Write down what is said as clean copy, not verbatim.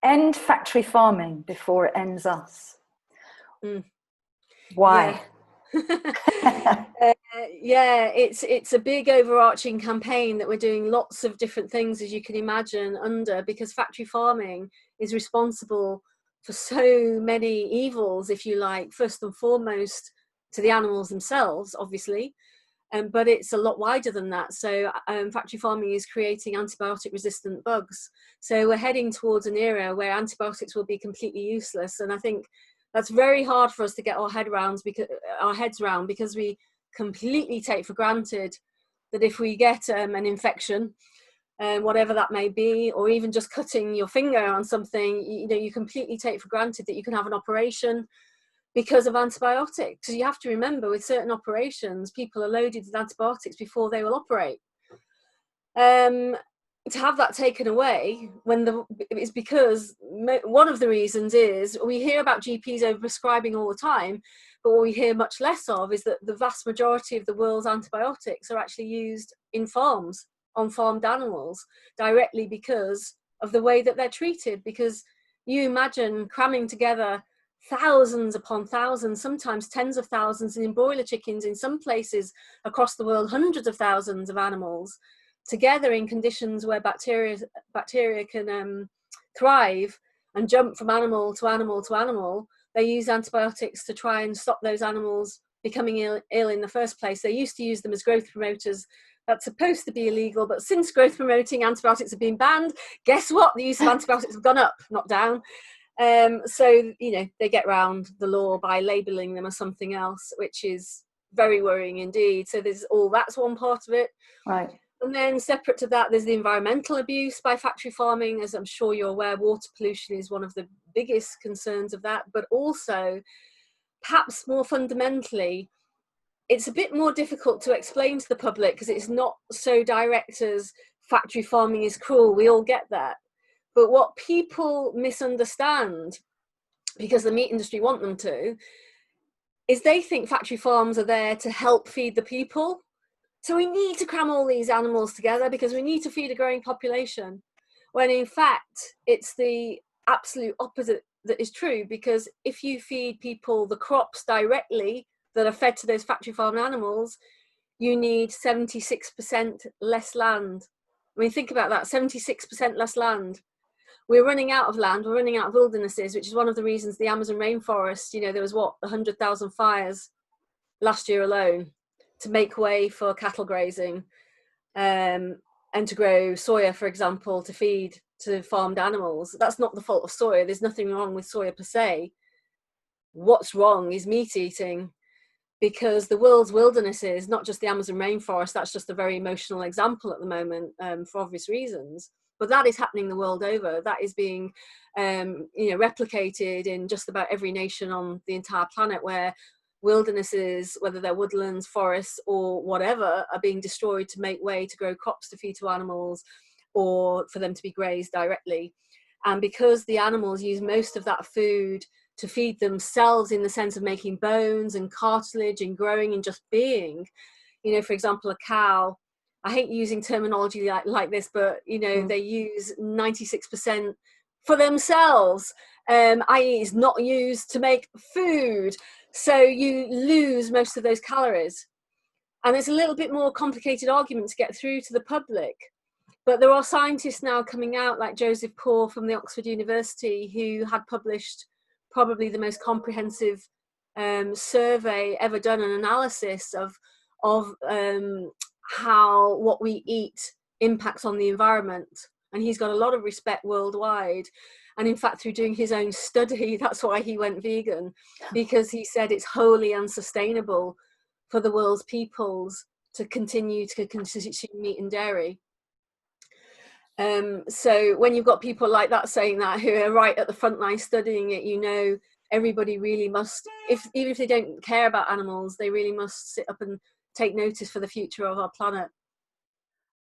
end factory farming before it ends us. Why? Yeah, it's a big overarching campaign that we're doing lots of different things, as you can imagine, under, because factory farming is responsible for so many evils, if you like, first and foremost to the animals themselves, obviously, but it's a lot wider than that. So factory farming is creating antibiotic resistant bugs. So we're heading towards an era where antibiotics will be completely useless. And I think that's very hard for us to get our heads around, because we completely take for granted that if we get an infection, whatever that may be, or even just cutting your finger on something, you completely take for granted that you can have an operation because of antibiotics. So you have to remember, with certain operations, people are loaded with antibiotics before they will operate. To have that taken away is because one of the reasons is we hear about GPs overprescribing all the time, but what we hear much less of is that the vast majority of the world's antibiotics are actually used in farms, on farmed animals, directly because of the way that they're treated. Because you imagine cramming together thousands upon thousands, sometimes tens of thousands, and in broiler chickens in some places across the world, hundreds of thousands of animals together in conditions where bacteria can thrive and jump from animal to animal to animal. They use antibiotics to try and stop those animals becoming ill in the first place. They used to use them as growth promoters. That's supposed to be illegal, but since growth promoting antibiotics have been banned, guess what? The use of antibiotics have gone up, not down. So they get around the law by labeling them as something else, which is very worrying indeed. So that's one part of it. Right. And then separate to that, there's the environmental abuse by factory farming. As I'm sure you're aware, water pollution is one of the biggest concerns of that. But also, perhaps more fundamentally, it's a bit more difficult to explain to the public because it's not so direct as factory farming is cruel. We all get that. But what people misunderstand, because the meat industry want them to, is they think factory farms are there to help feed the people. So we need to cram all these animals together because we need to feed a growing population. When in fact, it's the absolute opposite that is true, because if you feed people the crops directly that are fed to those factory farm animals, you need 76% less land. I mean, think about that, 76% less land. We're running out of land, we're running out of wildernesses, which is one of the reasons the Amazon rainforest, there was 100,000 fires last year alone to make way for cattle grazing, and to grow soya, for example, to feed to farmed animals. That's not the fault of soya. There's nothing wrong with soya per se. What's wrong is meat eating, because the world's wildernesses, not just the Amazon rainforest, that's just a very emotional example at the moment, for obvious reasons. But that is happening the world over. That is being, replicated in just about every nation on the entire planet, where wildernesses, whether they're woodlands, forests, or whatever, are being destroyed to make way to grow crops to feed to animals, or for them to be grazed directly. And because the animals use most of that food to feed themselves, in the sense of making bones and cartilage and growing and just being, for example, a cow, I hate using terminology like this, but they use 96% for themselves, i.e. it's not used to make food. So you lose most of those calories. And it's a little bit more complicated argument to get through to the public. But there are scientists now coming out, like Joseph Poore from the Oxford University, who had published probably the most comprehensive survey ever done, an analysis of how what we eat impacts on the environment. And he's got a lot of respect worldwide. And in fact, through doing his own study, that's why he went vegan, because he said it's wholly unsustainable for the world's peoples to continue to consume meat and dairy. So when you've got people like that saying that, who are right at the front line studying it, everybody really must, even if they don't care about animals, they really must sit up and take notice for the future of our planet.